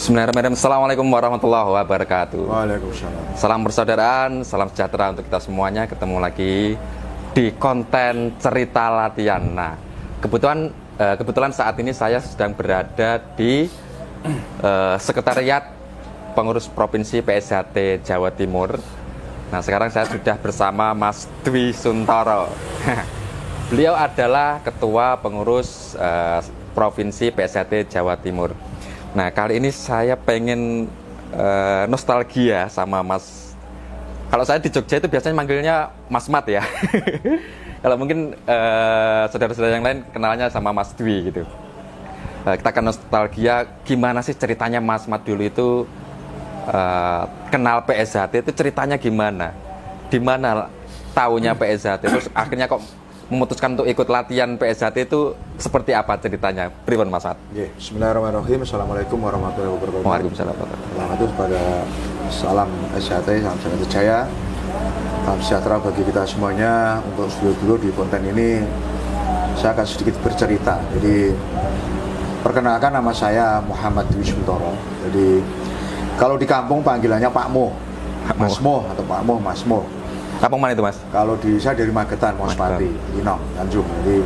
Bismillahirrahmanirrahim. Assalamualaikum warahmatullahi wabarakatuh. Waalaikumsalam. Salam persaudaraan, salam sejahtera untuk kita semuanya. Ketemu lagi di konten cerita latihan. Nah, kebetulan saat ini saya sedang berada di Sekretariat Pengurus Provinsi PSHT Jawa Timur. Nah, sekarang saya sudah bersama Mas Dwi Suntoro. Beliau adalah Ketua Pengurus Provinsi PSHT Jawa Timur. Nah, kali ini saya pengen nostalgia sama Mas. Kalau saya di Jogja itu biasanya manggilnya Mas Mat ya. Kalau mungkin saudara-saudara yang lain kenalnya sama Mas Dwi gitu. Kita akan nostalgia gimana sih ceritanya Mas Mat dulu itu kenal PSHT itu ceritanya gimana? Di mana taunya PSHT terus akhirnya kok memutuskan untuk ikut latihan PSHT itu seperti apa ceritanya? Pripun Mas Mat? Bismillahirrahmanirrahim. Assalamualaikum warahmatullahi wabarakatuh. Waalaikumsalam. Selamat kepada salam PSHT, salam sejahtera jaya, salam sejahtera bagi kita semuanya. Untuk dulu di konten ini saya akan sedikit bercerita. Jadi perkenalkan, nama saya Muhammad Dwi Suntoro. Jadi kalau di kampung panggilannya Pak Mo, Mas Mo atau Pak Mo, Mas Mo. Kampung mana itu Mas? Kalau saya dari Magetan, Mospati, Inong, Tanjung. Jadi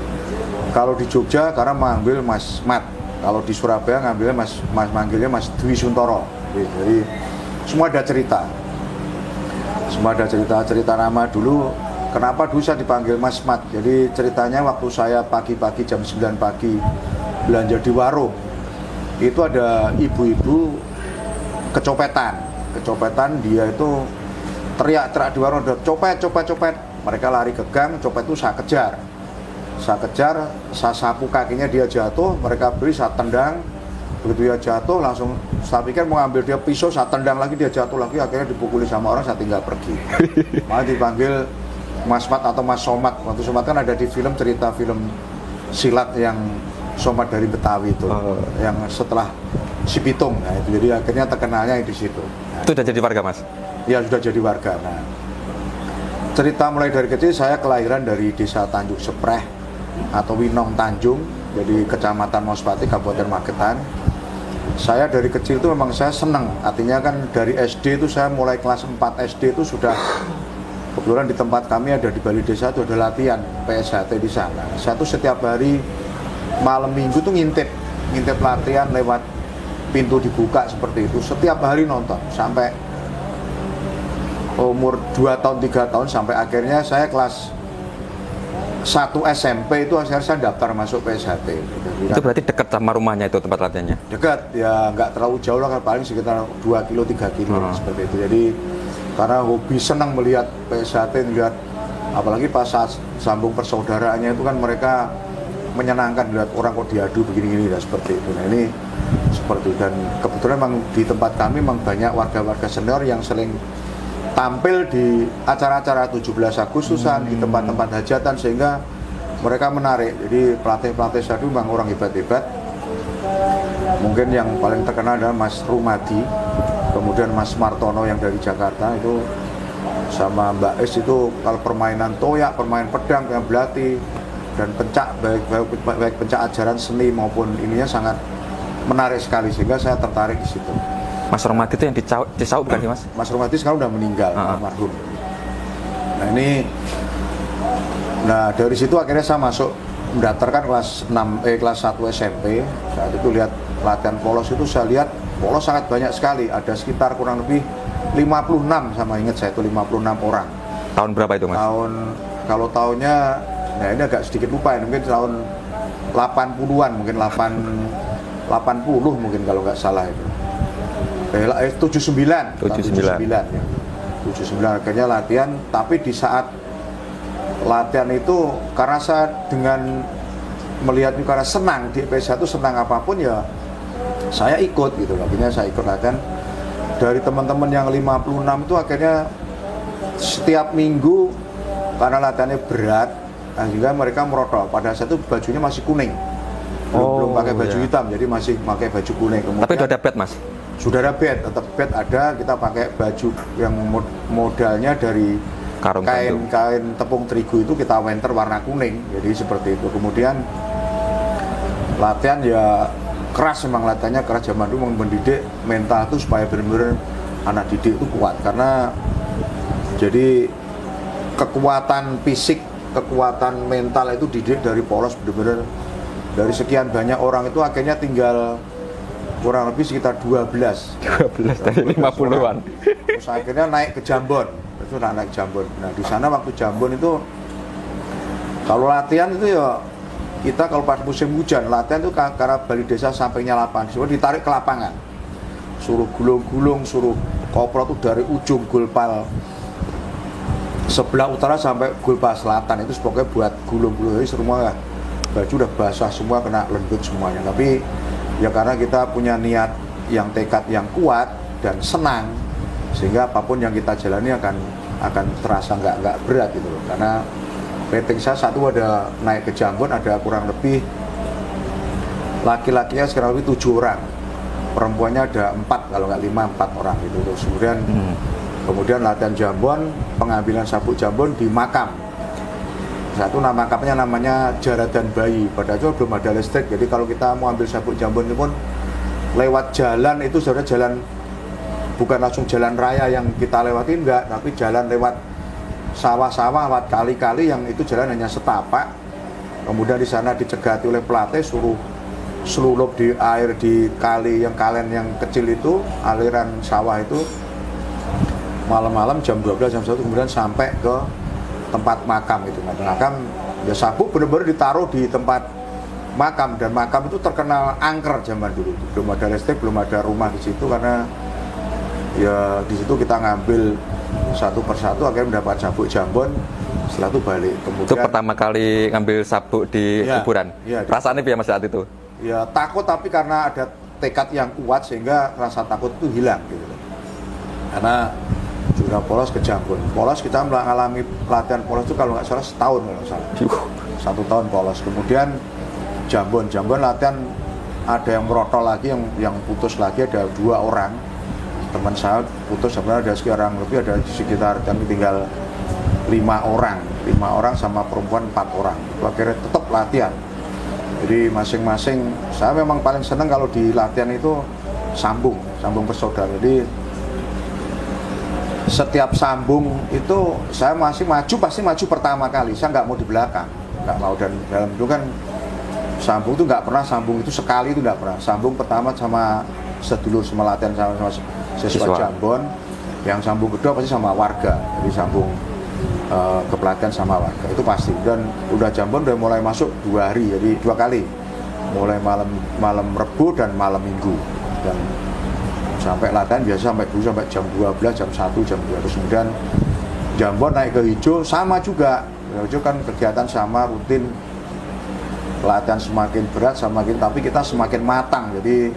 kalau di Jogja karena manggil Mas Mat. Kalau di Surabaya manggilnya Mas Dwi Suntoro. Jadi semua ada cerita. Semua ada cerita nama dulu. Kenapa dulu saya dipanggil Mas Mat? Jadi ceritanya waktu saya pagi-pagi jam 9 pagi belanja di warung, itu ada ibu-ibu kecopetan. Dia itu teriak-teriak di warung, copet. Mereka lari ke gang, copet itu saya kejar, saya sapu kakinya, dia jatuh, mereka beri, saya tendang. Begitu dia jatuh, langsung saya pikir mau ambil dia pisau, saya tendang lagi, dia jatuh lagi, akhirnya dipukuli sama orang, saya tinggal pergi. Malah dipanggil Mas Mat atau Mas Somat. Waktu Somat kan ada di cerita film silat yang Somat dari Betawi itu, yang setelah Si Pitung. Nah, itu jadi akhirnya terkenalnya di situ. Nah, itu udah jadi warga Mas? Ya, sudah jadi warga. Nah, cerita mulai dari kecil, saya kelahiran dari desa Tanjung Sepreh atau Winong Tanjung, jadi kecamatan Mospati, Kabupaten Magetan. Saya dari kecil itu memang saya senang, artinya kan dari SD itu saya mulai kelas 4 SD itu sudah, kebetulan di tempat kami ada di Bali Desa itu ada latihan PSHT di sana. Saya tuh setiap hari malam minggu tuh ngintip latihan lewat pintu dibuka seperti itu, setiap hari nonton sampai umur 2 tahun 3 tahun, sampai akhirnya saya kelas 1 SMP itu akhirnya saya daftar masuk PSHT. Itu berarti dekat sama rumahnya itu tempat latihannya? Dekat, ya nggak terlalu jauh lah, paling sekitar 2 kilo 3 kilo seperti itu. Jadi karena hobi, senang melihat PSHT, melihat apalagi pas saat sambung persaudaraannya itu kan mereka menyenangkan, melihat orang kok diadu begini-gini dan seperti itu. Nah ini seperti, dan kebetulan memang di tempat kami memang banyak warga-warga senior yang sering tampil di acara-acara 17 Agustusan, di tempat-tempat hajatan, sehingga mereka menarik. Jadi pelatih-pelatih saya dulu memang orang hebat-hebat. Mungkin yang paling terkenal adalah Mas Rumadi, kemudian Mas Martono yang dari Jakarta itu, sama Mbak Es itu kalau permainan toyak, permainan pedang, yang belati, dan pencak, baik pencak ajaran seni maupun ininya sangat menarik sekali, sehingga saya tertarik di situ. Mas Romadi itu yang di Cisauk bukan sih Mas? Mas Romadi sekarang udah meninggal, almarhum. Nah dari situ akhirnya saya masuk, mendaftarkan kelas 1 SMP. Saat itu lihat latihan polos itu, saya lihat polos sangat banyak sekali, ada sekitar kurang lebih 56, sama ingat saya itu 56 orang. Tahun berapa itu Mas? Kalau tahunnya, nah ini agak sedikit lupa ya, mungkin tahun 80-an, mungkin 80 mungkin kalau nggak salah itu. 79 ya. 79 akhirnya latihan. Tapi di saat latihan itu, karena saya dengan melihat, karena senang di PSHT itu, senang apapun ya saya ikut gitu. Akhirnya saya ikut latihan. Dari teman-teman yang 56 itu akhirnya setiap minggu, karena latihannya berat, nah juga mereka merotol. Pada saat itu bajunya masih kuning, belum pakai baju hitam, jadi masih pakai baju kuning. Kemudian, tapi udah ada bed Mas? Sudah ada bed, tetap bed ada. Kita pakai baju yang modalnya dari kain tepung terigu itu, kita winter warna kuning, jadi seperti itu. Kemudian latihan ya keras, memang latihannya keras. Zaman dulu mendidik mental itu supaya benar-benar anak didik itu kuat, karena jadi kekuatan fisik, kekuatan mental itu dididik dari polos benar-benar. Dari sekian banyak orang itu akhirnya tinggal kurang lebih sekitar 12 dari 50-an. Terus akhirnya naik ke Jambon, itu naik Jambon. Nah di sana waktu Jambon itu kalau latihan itu ya kita kalau pas musim hujan latihan itu karena Bali Desa sampingnya lapangan, semua ditarik ke lapangan, suruh gulung-gulung, suruh koplo tuh dari ujung Gulpal sebelah utara sampai Gulpal selatan itu pokoknya buat gulung-gulung. Jadi semua baju udah basah semua, kena lembut semuanya. Tapi ya karena kita punya niat yang tekad yang kuat dan senang, sehingga apapun yang kita jalani akan terasa nggak berat gitu loh. Karena rating saya satu ada naik ke Jambon ada kurang lebih laki-lakinya sekarang lebih 7 orang, perempuannya ada 4 kalau nggak 5, 4 orang gitu. Terus kemudian latihan Jambon, pengambilan sabuk Jambon di makam. Satu nama makamnya namanya Jaradan Bayi. Pada itu belum ada listrik, jadi kalau kita mau ambil sabuk Jambon itu pun lewat jalan, itu sebenarnya jalan bukan langsung jalan raya yang kita lewati, enggak, tapi jalan lewat sawah-sawah, lewat kali-kali yang itu jalan hanya setapak. Kemudian di sana dicegati oleh pelatih, suruh selulup di air di kali yang kalen yang kecil itu, aliran sawah itu, malam-malam jam 12 jam 1 kemudian sampai ke tempat makam itu. Makam ya sabuk benar-benar ditaruh di tempat makam, dan makam itu terkenal angker zaman dulu. Belum ada listrik, belum ada rumah di situ, karena ya di situ kita ngambil satu persatu akhirnya mendapat sabuk Jambon. Setelah itu balik. Kemudian itu pertama kali ngambil sabuk di kuburan. Ya, perasaannya biar saat itu? Ya takut, tapi karena ada tekad yang kuat sehingga rasa takut itu hilang gitu. Karena sudah polos ke Jambon. Polos kita mengalami pelatihan polos itu kalau nggak salah setahun kalau nggak salah. 1 tahun polos. Kemudian Jambon latihan ada yang merotol lagi, yang putus lagi ada 2 orang. Teman saya putus sebenarnya ada sekarang lebih, ada di sekitar kami tinggal 5 orang sama perempuan 4 orang. Itu akhirnya tetap latihan. Jadi masing-masing, saya memang paling senang kalau di latihan itu sambung bersaudara. Jadi setiap sambung itu saya pasti maju pertama kali, saya nggak mau di belakang, nggak mau. Dan dalam itu kan sambung itu nggak pernah sambung itu sekali, itu nggak pernah. Sambung pertama sama sedulur, sama latihan sama siswa Jambon, yang sambung kedua pasti sama warga, jadi sambung ke pelatihan sama warga itu pasti. Dan udah Jambon udah mulai masuk 2 hari, jadi 2 kali, mulai malam Rebu dan malam Minggu. Dan sampai latihan biasa sampai jam 12, jam 1, jam 2. Terus kemudian Jambon naik ke Hijau sama juga. Hijau kan kegiatan sama, rutin, latihan semakin berat tapi kita semakin matang. Jadi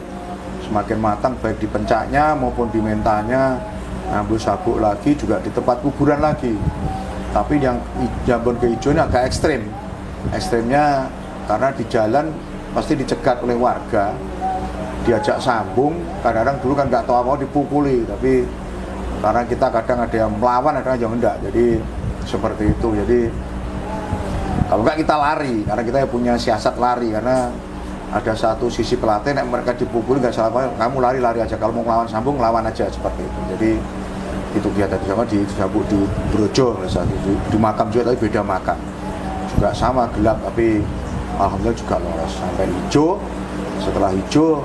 semakin matang baik di pencaknya maupun di mentalnya. Ngambil sabuk lagi juga di tempat kuburan lagi. Tapi yang Jambon ke Hijau ini agak ekstrim. Ekstrimnya karena di jalan pasti dicegat oleh warga, diajak sambung, kadang-kadang dulu kan nggak tahu apa dipukuli, tapi karena kita kadang ada yang melawan, ada yang enggak, jadi seperti itu. Jadi kalau nggak kita lari, karena kita punya siasat lari, karena ada satu sisi pelatih, mereka dipukuli nggak salah apa, kamu lari aja, kalau mau melawan sambung, lawan aja, seperti itu. Jadi itu kegiatan sama di Sabuk di Brojo, di makam juga, tapi beda makam, juga sama gelap, tapi alhamdulillah juga lolos sampai Hijau. Setelah Hijau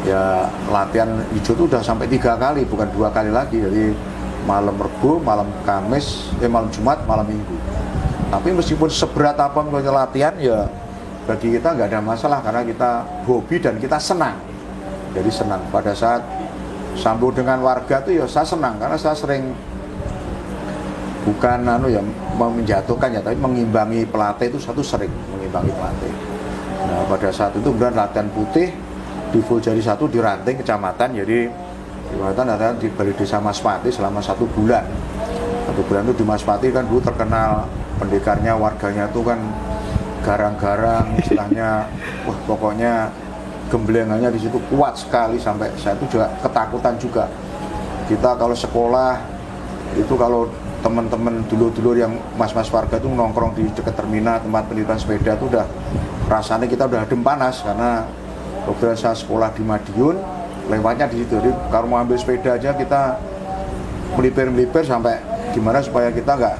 ya latihan Hijau itu udah sampai 3 kali, bukan 2 kali lagi. Jadi malam Rebu, malam Kamis, malam Jumat, malam Minggu. Tapi meskipun seberat apa misalnya latihan, ya bagi kita nggak ada masalah, karena kita hobi dan kita senang. Jadi senang pada saat sambung dengan warga tuh ya saya senang, karena saya sering bukan mau menjatuhkan ya, tapi mengimbangi pelatih itu satu, sering mengimbangi pelatih. Nah pada saat itu kemudian latihan putih di full jadi 1 di Ranting kecamatan. Jadi latihan di Bali Desa Maspati selama 1 bulan. 1 bulan itu di Maspati kan dulu terkenal pendekarnya, warganya itu kan garang-garang istilahnya. Wah pokoknya gemblengannya di situ kuat sekali, sampai saya itu juga ketakutan juga. Kita kalau sekolah itu, kalau teman-teman dulur-dulur yang mas-mas warga itu nongkrong di dekat terminal tempat penitipan sepeda itu udah rasanya kita udah adem panas, karena Kebetulan saya sekolah di Madiun, lewatnya di situ. Jadi kalau mau ambil sepeda aja kita melipir sampai gimana supaya kita nggak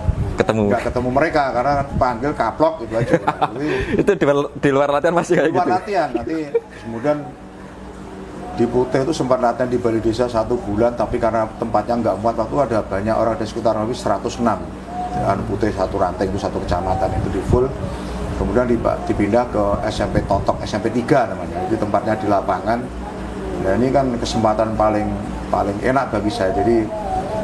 ketemu mereka, karena panggil kaplok gitu aja. Jadi, itu di luar latihan masih kayak gitu? Di luar latihan, nanti kemudian di Putih itu sempat latihan di Balai Desa 1 bulan, tapi karena tempatnya nggak muat, waktu ada banyak orang, ada sekitar lebih 106 Putih satu ranting itu, satu kecamatan itu di full. Kemudian dipindah ke SMP Totok, SMP 3 namanya, itu tempatnya di lapangan. Nah ini kan kesempatan paling enak bagi saya. Jadi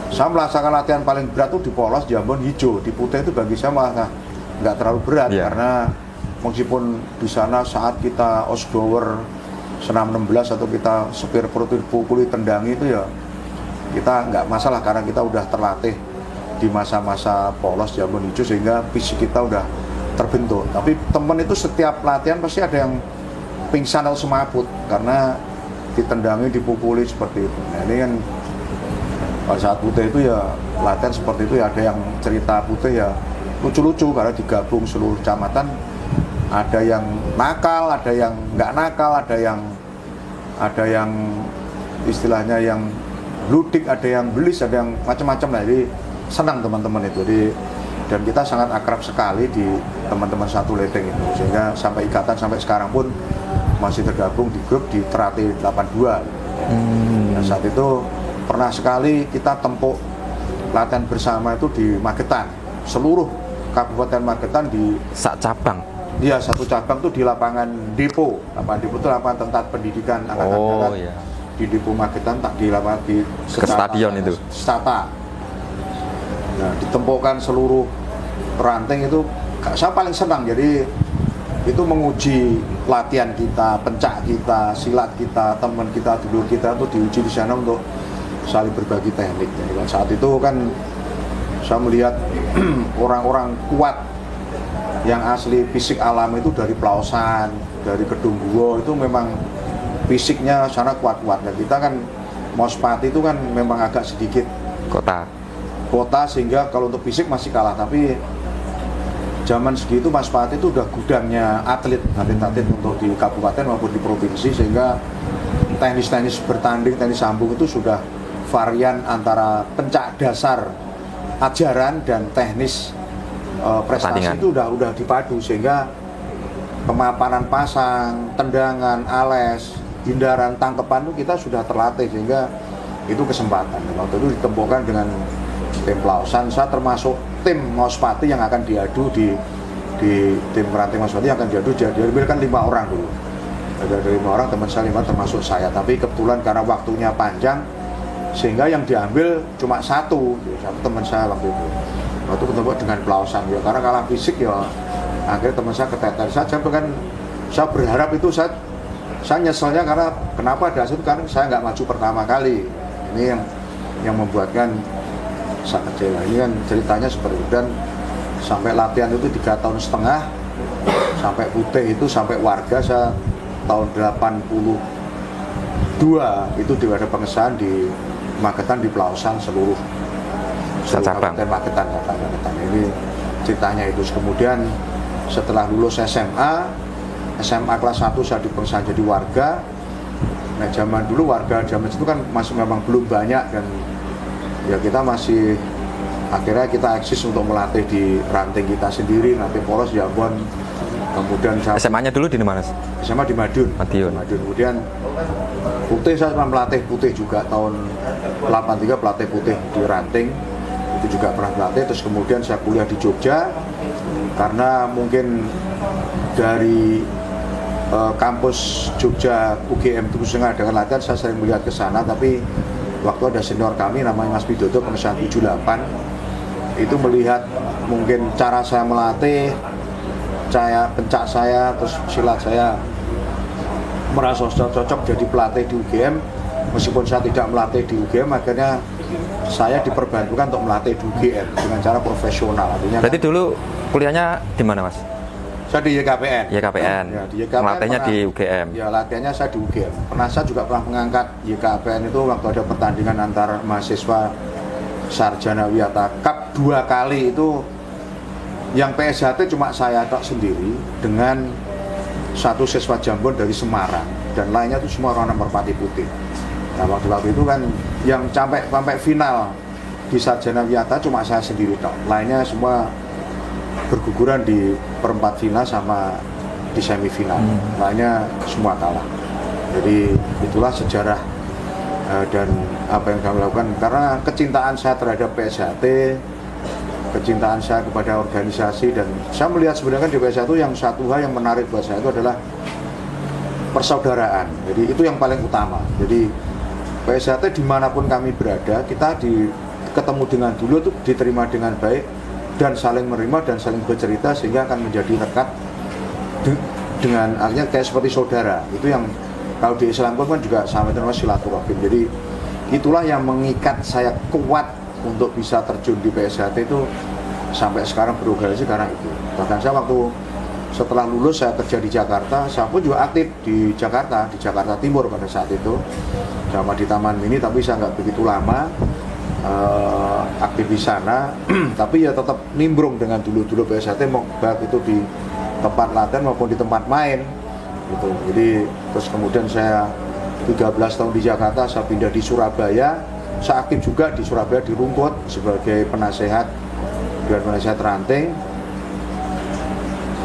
saya merasakan latihan paling berat itu di Polos, Jambon, Hijau. Di Putih itu bagi saya malah nggak terlalu berat, karena meskipun di sana saat kita osgower senam 16 atau kita sepir perut pukuli tendangi itu ya kita nggak masalah, karena kita udah terlatih di masa-masa Polos, Jambon, Hijau, sehingga fisik kita udah terbentuk. Tapi temen itu setiap latihan pasti ada yang pingsan atau semaput karena ditendangi, dipukuli seperti itu. Nah ini kan pada saat Putih itu ya latihan seperti itu ya, ada yang cerita Putih ya lucu-lucu karena digabung seluruh kecamatan, ada yang nakal, ada yang nggak nakal, ada yang istilahnya yang bludik, ada yang belis, ada yang macam-macam lah. Jadi senang teman-teman itu. Dan kita sangat akrab sekali di teman-teman satu ledeng itu, sehingga sampai ikatan sampai sekarang pun masih tergabung di grup di Terate 82. Nah, saat itu pernah sekali kita tempuh latihan bersama itu di Magetan, seluruh Kabupaten Magetan di cabang. Iya, satu cabang tuh di lapangan Depo. Lapangan Depo itu lapangan tempat pendidikan angkatan darat. Iya. Di Depo Magetan, tak di lapangan di ke stadion itu. Stata. Nah, ditemukan seluruh ranting itu saya paling senang. Jadi itu menguji latihan kita, pencak kita, silat kita, teman kita, dulur kita itu diuji di sana untuk saling berbagi teknik. Jadi saat itu kan saya melihat orang-orang kuat yang asli fisik alam itu dari Pelausan, dari Kedungguo, itu memang fisiknya sana kuat-kuat. Dan kita kan Mospati itu kan memang agak sedikit kota sehingga kalau untuk fisik masih kalah. Tapi zaman segitu Mas Pati itu udah gudangnya atlet untuk di kabupaten maupun di provinsi, sehingga teknis bertanding, tenis sambung itu sudah varian antara pencak dasar ajaran dan teknis prestasi itu udah dipadu, sehingga kemapanan pasang, tendangan, ales, hindaran, tangkepan itu kita sudah terlatih, sehingga itu kesempatan. Waktu itu ditempuhkan dengan tim Pelausan, saya termasuk tim Mospati yang akan diadu di tim ranting Mospati yang akan diadu. Diambil kan 5 orang dulu, ada 5 orang, teman saya 5 termasuk saya. Tapi kebetulan karena waktunya panjang sehingga yang diambil cuma satu teman saya waktu itu. Waktu ketemu dengan Pelausan ya, karena kalah fisik ya akhirnya teman saya keteter saja. Kan saya berharap itu saya nyeselnya karena kenapa ada itu, karena saya nggak maju pertama kali. Ini yang membuatkan saya kecewa. Ini kan ceritanya seperti itu. Dan sampai latihan itu 3,5 tahun, sampai Putih itu sampai warga saya tahun 82 itu ada pengesahan di Magetan, di Pelausan seluruh Kabupaten Magetan. Ini ceritanya itu. Kemudian setelah lulus SMA kelas 1 saya dipengesahan jadi warga. Nah zaman dulu warga zaman itu kan masih memang belum banyak, dan ya kita masih akhirnya kita eksis untuk melatih di ranting kita sendiri, nanti Polos, Jambon. Kemudian SMA-nya dulu di mana? SMA di Madiun. Kemudian Putih saya pernah melatih Putih juga tahun 83, pelatih Putih di ranting itu juga pernah melatih. Terus kemudian saya kuliah di Jogja karena mungkin dari kampus Jogja UGM itu dengan latihan saya sering melihat ke sana. Tapi waktu ada senior kami namanya Mas Widodo, pengesahan 78, itu melihat mungkin cara saya melatih, pencak saya, terus silat saya merasa cocok jadi pelatih di UGM. Meskipun saya tidak melatih di UGM, akhirnya saya diperbantukan untuk melatih di UGM dengan cara profesional. Artinya berarti dulu kuliahnya di mana, Mas? Saya di YKPN. Ya, di YKPN. Melatihnya di UGM. Ya, latihannya saya di UGM. Saya juga pernah mengangkat YKPN itu waktu ada pertandingan antar mahasiswa Sarjana Wiyata Cup 2 kali itu. Yang PSHT cuma saya tok sendiri dengan satu siswa Jambon dari Semarang. dan lainnya itu semua orang merpati putih. Nah waktu itu kan yang sampai final di Sarjana Wiyata cuma saya sendiri toh. Lainnya semua berguguran di perempat final sama di semifinal. Lainnya semua kalah. Jadi itulah sejarah dan apa yang kami lakukan, karena kecintaan saya terhadap PSHT, kecintaan saya kepada organisasi, dan saya melihat sebenarnya di PSHT itu yang satu hal yang menarik buat saya itu adalah persaudaraan. Jadi itu yang paling utama. Jadi PSHT dimanapun kami berada, kita ketemu dengan dulu itu diterima dengan baik dan saling menerima dan saling bercerita sehingga akan menjadi rekat dengan artinya kayak seperti saudara. Itu yang kalau di Islam kan juga sama dengan silaturahim. Jadi itulah yang mengikat saya kuat untuk bisa terjun di PSHT itu sampai sekarang berorganisasi karena itu. Bahkan saya waktu setelah lulus saya kerja di Jakarta, saya pun juga aktif di Jakarta Timur pada saat itu, sama di Taman Mini, tapi saya nggak begitu lama aktif di sana. Tapi ya tetap nimbrung dengan dulu PSHT, baik itu di tempat latihan maupun di tempat main gitu. Jadi terus kemudian saya 13 tahun di Jakarta, saya pindah di Surabaya, saya aktif juga di Surabaya di Rungkut sebagai penasehat ranting.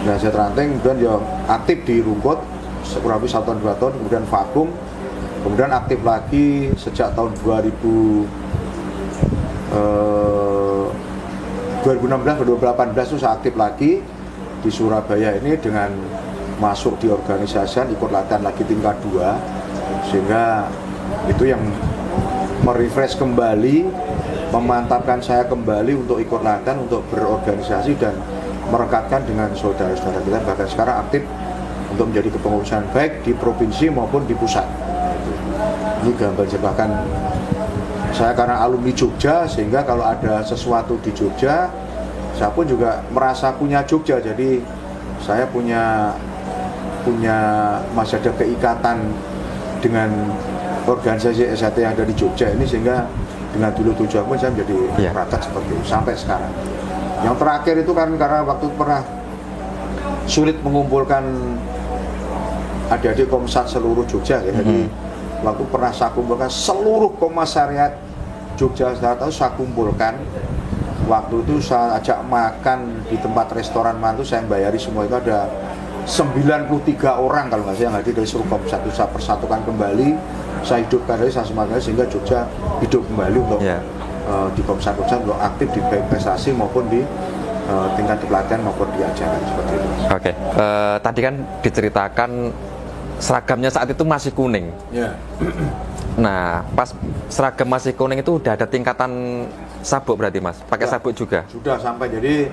Kemudian ya aktif di Rungkut kurang lebih 1 tahun 2 tahun, kemudian vakum, kemudian aktif lagi sejak tahun 2016 2018 itu saya aktif lagi di Surabaya ini dengan masuk di organisasi, ikut latihan lagi tingkat 2, sehingga itu yang merefresh kembali, memantapkan saya kembali untuk ikut latihan, untuk berorganisasi dan merekatkan dengan saudara-saudara kita, bahkan sekarang aktif untuk menjadi kepengurusan baik di provinsi maupun di pusat. Ini gambar bahkan saya karena alumni Jogja, sehingga kalau ada sesuatu di Jogja saya pun juga merasa punya Jogja, jadi saya punya masih ada keikatan dengan organisasi SHT yang ada di Jogja ini, sehingga dengan dulu tujuan pun saya menjadi rakyat seperti itu sampai sekarang. Yang terakhir itu kan karena waktu pernah sulit mengumpulkan adik-adik Komsat seluruh Jogja ya. Jadi waktu pernah saya kumpulkan seluruh komisariat Jogja, saya kumpulkan. Waktu itu saya ajak makan di tempat restoran mantu, saya bayari semua, itu ada 93 orang kalau nggak salah yang hadir dari seluruh Komsat. Itu saya persatukan kembali, saya hidupkan dari saya semangat sehingga Jogja hidup kembali untuk di Komsat untuk aktif di prestasi maupun di tingkat pelatihan maupun di ajaran seperti itu. Oke, tadi kan diceritakan seragamnya saat itu masih kuning. Yeah. Nah, pas seragam masih kuning itu udah ada tingkatan sabuk berarti Mas? Pakai sabuk juga? Sudah sampai, jadi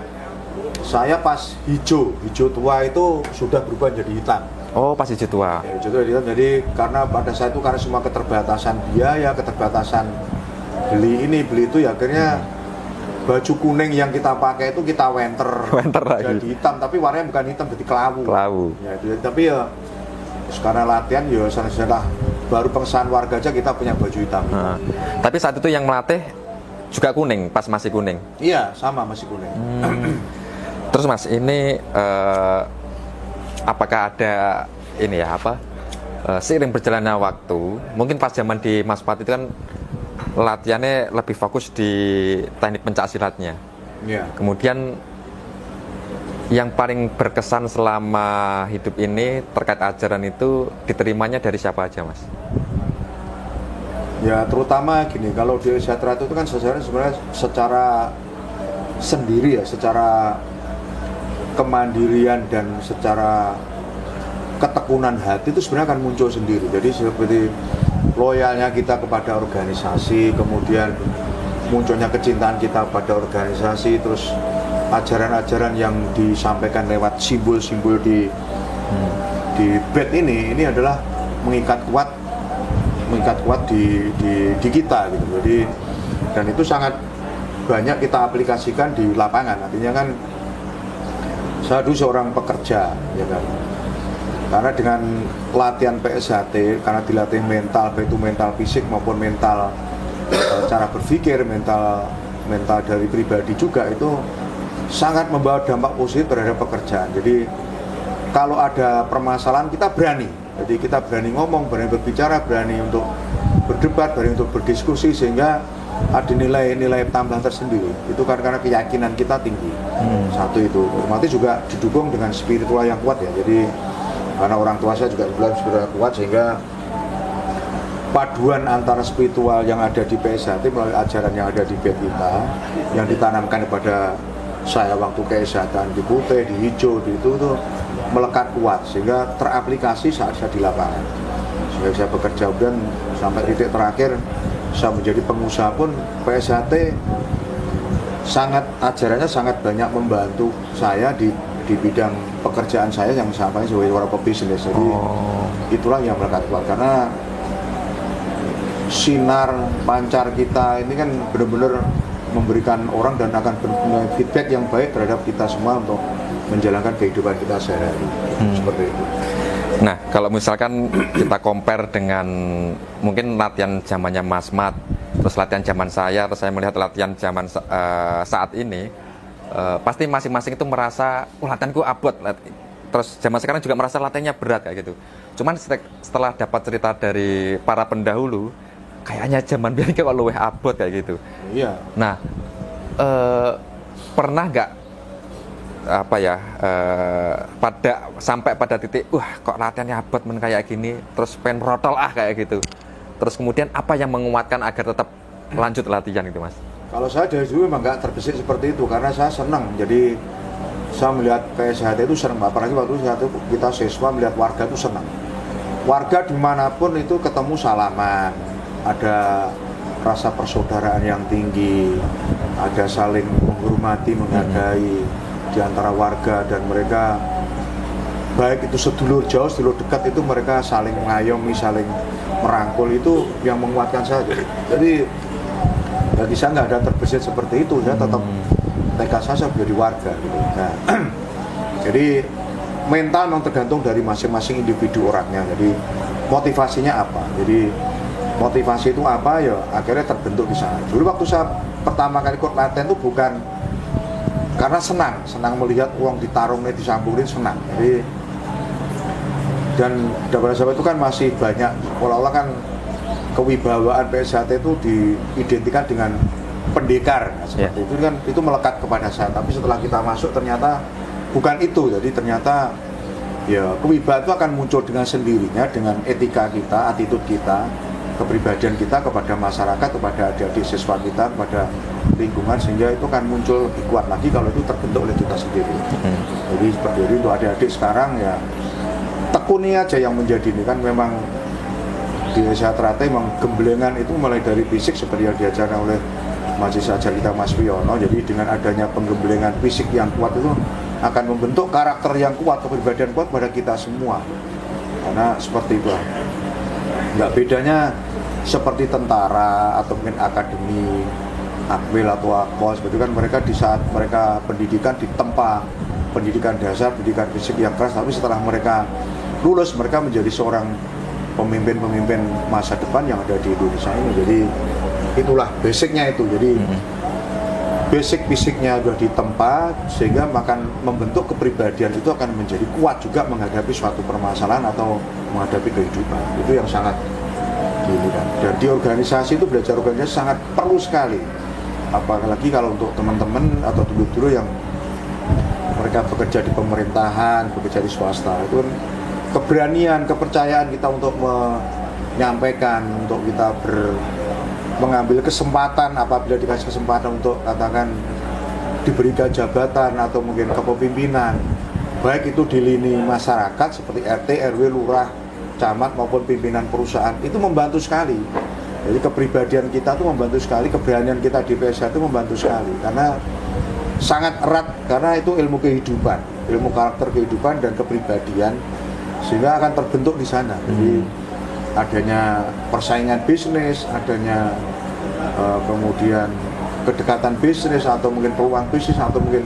saya pas hijau tua itu sudah berubah jadi hitam. Oh, pas hijau tua. Ya, hijau tua hitam. Jadi karena pada saat itu karena semua keterbatasan biaya, keterbatasan beli itu ya akhirnya baju kuning yang kita pakai itu kita winter lagi. Jadi hitam, tapi warnanya bukan hitam, jadi kelabu. Ya, tapi ya sekarang latihan ya setelah baru pengesahan warga aja kita punya baju hitam. Tapi saat itu yang melatih juga kuning, pas masih kuning? Iya, sama masih kuning. Terus Mas, ini apakah ada ini ya seiring berjalannya waktu, mungkin pas zaman di Mas Pati itu kan latihannya lebih fokus di teknik pencak silatnya. Kemudian yang paling berkesan selama hidup ini terkait ajaran itu diterimanya dari siapa aja Mas? Ya terutama gini, kalau di Sejahtera itu kan sebenarnya secara sendiri ya, secara kemandirian dan secara ketekunan hati itu sebenarnya akan muncul sendiri. Jadi seperti loyalnya kita kepada organisasi, kemudian munculnya kecintaan kita pada organisasi, terus ajaran-ajaran yang disampaikan lewat simbol-simbol di bed ini adalah mengikat kuat di kita gitu. Jadi dan itu sangat banyak kita aplikasikan di lapangan. Artinya kan saya dulu seorang pekerja ya kan. Karena dengan latihan PSHT, karena dilatih mental, baik itu mental fisik maupun mental cara berpikir, mental dari pribadi juga, itu sangat membawa dampak positif terhadap pekerjaan. Jadi kalau ada permasalahan kita berani Jadi kita berani ngomong, berani berbicara, berani untuk berdebat, berani untuk berdiskusi, sehingga ada nilai-nilai tambahan tersendiri. Itu karena keyakinan kita tinggi. Satu itu, otomatis juga didukung dengan spiritual yang kuat ya. Jadi karena orang tua saya juga bilang spiritual kuat, sehingga paduan antara spiritual yang ada di PSHT melalui ajaran yang ada di BET kita, yang ditanamkan kepada saya waktu kesehatan di putih, di hijau, di itu melekat kuat, sehingga teraplikasi saat saya di lapangan. Sehingga saya bekerja dan sampai titik terakhir saya menjadi pengusaha pun, PSHT ajarannya sangat banyak membantu saya di bidang pekerjaan saya yang sampai sebagai orang pebisnis. Jadi itulah yang melekat kuat, karena sinar pancar kita ini kan benar-benar memberikan orang dan akan feedback yang baik terhadap kita semua untuk menjalankan kehidupan kita sehari-hari. Seperti itu. Nah, kalau misalkan kita compare dengan mungkin latihan zamannya Mas Mat, terus latihan zaman saya, terus saya melihat latihan zaman saat ini, pasti masing-masing itu merasa, latihanku abot. Terus zaman sekarang juga merasa latihannya berat kayak gitu. Cuman setelah dapat cerita dari para pendahulu, kayaknya zaman biar kayak luwih abot kayak gitu. Iya. Nah, pernah nggak sampai pada titik, kok latihannya abot men kayak gini, terus pengen merotol kayak gitu. Terus kemudian apa yang menguatkan agar tetap lanjut latihan itu, Mas? Kalau saya dari dulu memang nggak terbesit seperti itu, karena saya senang. Jadi saya melihat PSHT itu senang, apalagi waktu kita siswa melihat warga itu senang. Warga dimanapun itu ketemu salaman, ada rasa persaudaraan yang tinggi, ada saling menghormati, menghargai di antara warga, dan mereka baik itu sedulur jauh, sedulur dekat, itu mereka saling mengayomi, saling merangkul. Itu yang menguatkan saya. Jadi bagi saya nggak ada terbesit seperti itu, saya tetap tekad saya menjadi warga gitu. Nah, jadi mental memang tergantung dari masing-masing individu orangnya. Jadi motivasinya apa? Jadi motivasi itu apa ya, akhirnya terbentuk di sana. Dulu waktu saya pertama kali ikut latihan itu bukan karena senang melihat uang ditarungnya, disambungin, senang. Jadi, dan pada saat itu kan masih banyak, seolah-olah kan kewibawaan PSHT itu diidentikan dengan pendekar, seperti itu kan, itu melekat kepada saya. Tapi setelah kita masuk ternyata bukan itu. Jadi ternyata ya kewibawaan itu akan muncul dengan sendirinya, dengan etika kita, attitude kita, kepribadian kita kepada masyarakat, kepada adik-adik siswa kita, kepada lingkungan, sehingga itu kan muncul lebih kuat lagi kalau itu terbentuk oleh kita sendiri. Jadi seperti itu untuk adik-adik sekarang ya, tekuni aja yang menjadi ini kan. Memang di Sehat-Rate memang gemblengan itu mulai dari fisik seperti yang diajarkan oleh mahasiswa ajar kita Mas Wiono. Jadi dengan adanya penggemblengan fisik yang kuat itu akan membentuk karakter yang kuat, kepribadian kuat pada kita semua. Karena seperti itu, nggak bedanya seperti tentara atau mungkin akademi, akwil atau akpol. Seperti kan mereka di saat mereka pendidikan ditempa pendidikan dasar, pendidikan fisik yang keras, tapi setelah mereka lulus mereka menjadi seorang pemimpin masa depan yang ada di Indonesia ini. Jadi itulah basicnya itu. Jadi basic fisiknya sudah ditempa, sehingga akan membentuk kepribadian itu akan menjadi kuat juga menghadapi suatu permasalahan atau menghadapi kehidupan. Itu yang sangat gini kan. Dan di organisasi itu, belajar organisasi sangat perlu sekali. Apalagi kalau untuk teman-teman atau dulu-dulu yang mereka bekerja di pemerintahan, bekerja di swasta, itu kan keberanian, kepercayaan kita untuk menyampaikan, untuk kita mengambil kesempatan apabila dikasih kesempatan untuk katakan diberikan jabatan atau mungkin kepemimpinan, baik itu di lini masyarakat seperti RT, RW, lurah, camat maupun pimpinan perusahaan, itu membantu sekali. Jadi kepribadian kita itu membantu sekali, keberanian kita di PSH itu membantu sekali, karena sangat erat, karena itu ilmu kehidupan, ilmu karakter kehidupan dan kepribadian, sehingga akan terbentuk di sana. Jadi adanya persaingan bisnis, adanya kemudian kedekatan bisnis atau mungkin peluang bisnis atau mungkin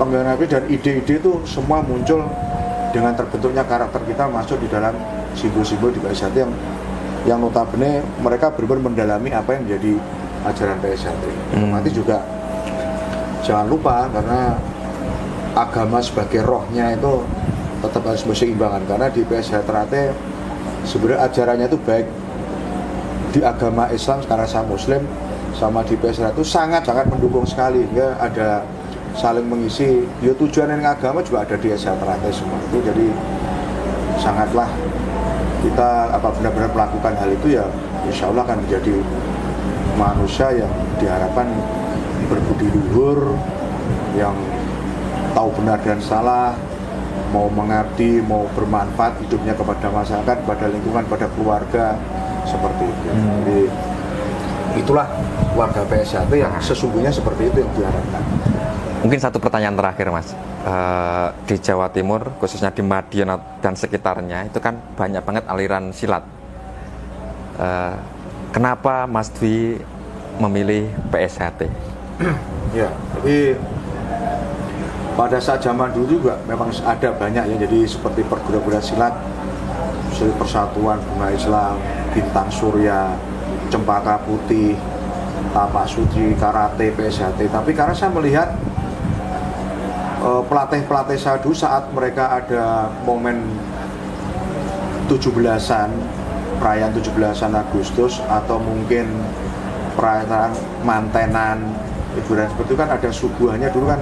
pengembangan bisnis, dan ide-ide itu semua muncul dengan terbentuknya karakter kita masuk di dalam simbol-simbol di PSHT yang notabene mereka benar-benar mendalami apa yang menjadi ajaran PSHT. Nanti juga jangan lupa, karena agama sebagai rohnya itu tetap harus berseimbangkan, karena di PSHT sebenarnya ajarannya itu baik di agama Islam karena saya Muslim, sama di PSRT itu sangat-sangat mendukung sekali. Ya ada saling mengisi. Ya tujuan yang agama juga ada di SRT semua itu. Jadi sangatlah kita benar-benar melakukan hal itu ya insya Allah akan menjadi manusia yang diharapkan berbudi luhur, yang tahu benar dan salah, mau mengabdi, mau bermanfaat hidupnya kepada masyarakat, kepada lingkungan, kepada keluarga, seperti itu. Jadi itulah warga PSHT yang sesungguhnya seperti itu yang diharapkan. Mungkin satu pertanyaan terakhir Mas, di Jawa Timur khususnya di Madiun dan sekitarnya itu kan banyak banget aliran silat. Kenapa Mas Dwi memilih PSHT? Ya, jadi pada saat zaman dulu juga memang ada banyak ya, jadi seperti perguruan silat, seperti Persatuan Bunga Islam, Bintang Surya, Cempaka Putih, Tapak Suci, Karate, PSHT. Tapi karena saya melihat pelatih-pelatih saya dulu saat mereka ada momen 17-an, perayaan 17-an Agustus atau mungkin perayaan mantenan, hiburan seperti itu kan ada suguhannya dulu kan,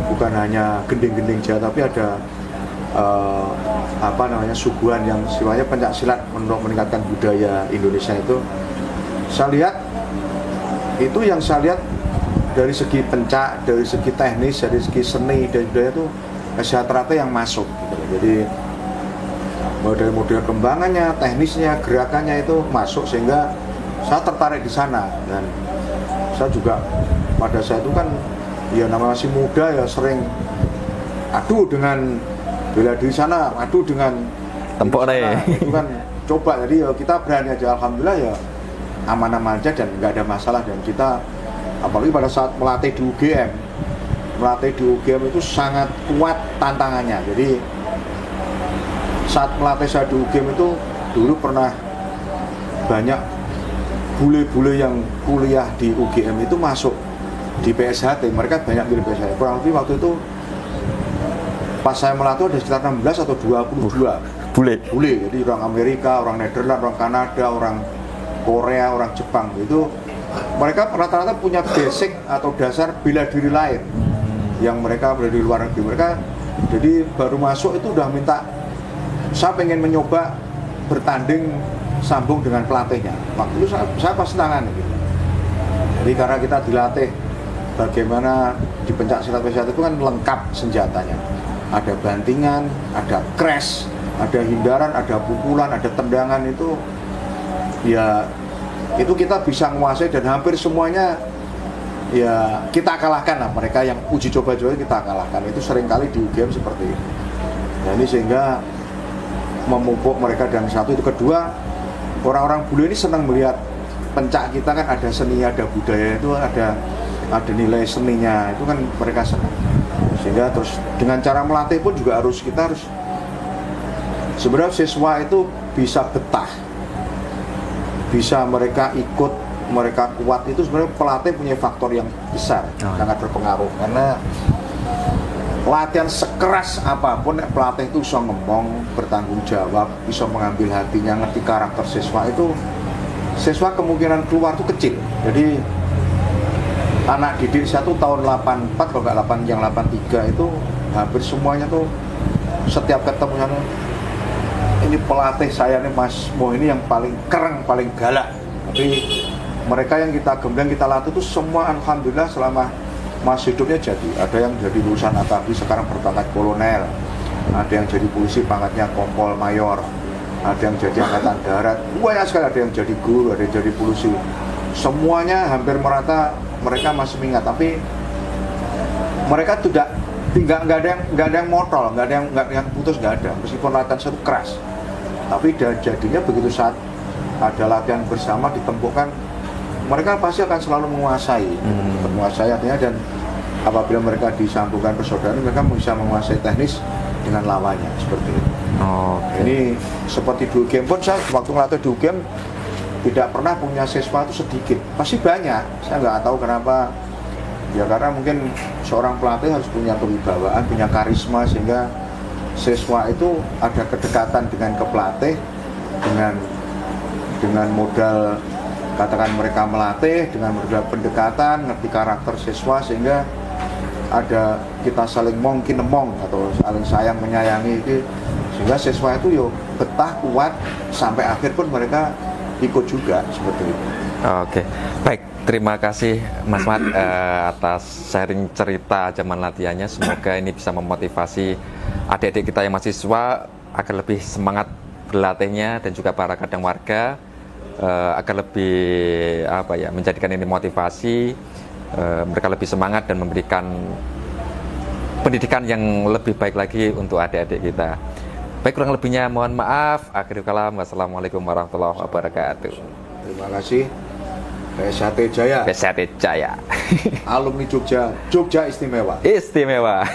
bukan hanya gending-gending Jawa tapi ada suguhan yang sifatnya pencak silat untuk meningkatkan budaya Indonesia itu. Saya lihat itu yang saya lihat dari segi pencak, dari segi teknis, dari segi seni dan budaya itu SRT yang masuk gitu. Jadi model-model kembangannya, teknisnya, gerakannya itu masuk sehingga saya tertarik di sana. Dan saya juga pada saat itu kan ya namanya masih muda ya sering adu dengan bela diri sana, adu dengan tempok deh. Itu kan coba, jadi ya kita berani aja, alhamdulillah ya aman-aman aja dan nggak ada masalah. Dan kita apalagi pada saat melatih di UGM itu sangat kuat tantangannya. Jadi saat melatih saya di UGM itu dulu pernah banyak bule-bule yang kuliah di UGM itu masuk di PSHT, mereka banyak milih PSHT. Kurang lebih waktu itu pas saya melatih ada sekitar 16 atau 22 bule. Jadi orang Amerika, orang Nederland, orang Kanada, orang Korea, orang Jepang itu mereka rata-rata punya basic atau dasar bela diri lain yang mereka berada di luar negeri. Mereka jadi baru masuk itu udah minta, saya pengen mencoba bertanding sambung dengan pelatihnya. Waktu itu saya pas tangan gitu. Jadi karena kita dilatih bagaimana di pencak silat PSHT itu kan lengkap senjatanya. Ada bantingan, ada crash, ada hindaran, ada pukulan, ada tendangan, itu ya itu kita bisa menguasai dan hampir semuanya ya kita kalahkan lah. Mereka yang uji coba-coba kita kalahkan. Itu seringkali di UGM seperti itu. Nah ini sehingga memupuk mereka. Dan satu itu, kedua, orang-orang bule ini senang melihat pencak kita kan ada seni, ada budaya, itu ada nilai seninya, itu kan mereka senang. Sehingga terus dengan cara melatih pun juga kita harus sebenarnya siswa itu bisa betah, bisa mereka ikut, mereka kuat, itu sebenarnya pelatih punya faktor yang besar, sangat berpengaruh. Karena latihan sekeras apapun, pelatih itu bisa ngomong, bertanggung jawab, bisa mengambil hatinya, ngerti karakter siswa, itu siswa kemungkinan keluar itu kecil. Jadi anak didik saya tuh tahun 84 kalau nggak 83 itu hampir semuanya tuh setiap ketemu sana, ini pelatih saya nih Mas Mo ini yang paling keren, paling galak. Tapi mereka yang kita gembleng, kita latih itu semua alhamdulillah selama masa hidupnya jadi. Ada yang jadi lulusan akabri sekarang berpangkat kolonel, ada yang jadi polisi pangkatnya kompol mayor, ada yang jadi angkatan darat, banyak sekali, ada yang jadi guru, ada yang jadi polisi. Semuanya hampir merata, mereka masih minat. Tapi mereka nggak ada yang motol, nggak ada yang putus, nggak ada. Meskipun latihan satu keras, tapi jadinya begitu saat ada latihan bersama ditempukkan, mereka pasti akan selalu menguasai, artinya. Dan apabila mereka disambungkan persaudaraan, mereka bisa menguasai teknis dengan lawannya, seperti itu. Ini seperti di UGM pun, saya waktu melatih di UGM tidak pernah punya siswa itu sedikit, pasti banyak. Saya nggak tahu kenapa. Ya karena mungkin seorang pelatih harus punya kewibawaan, punya karisma, sehingga siswa itu ada kedekatan dengan pelatih, dengan modal katakan mereka melatih, dengan modal pendekatan, ngerti karakter siswa, sehingga ada kita saling mong atau saling sayang menyayangi itu, sehingga siswa itu yo betah kuat sampai akhir pun mereka ikut juga seperti itu. Oke, baik. Terima kasih Mas Mat atas sharing cerita zaman latihannya. Semoga ini bisa memotivasi adik-adik kita yang mahasiswa agar lebih semangat berlatihnya, dan juga para kadang warga agar lebih menjadikan ini motivasi, mereka lebih semangat dan memberikan pendidikan yang lebih baik lagi untuk adik-adik kita. Baik, kurang lebihnya mohon maaf. Akhirul kalam, wassalamualaikum warahmatullahi wabarakatuh. Terima kasih. PSAT Jaya. PSAT Jaya. Alumni Jogja, Jogja istimewa. Istimewa.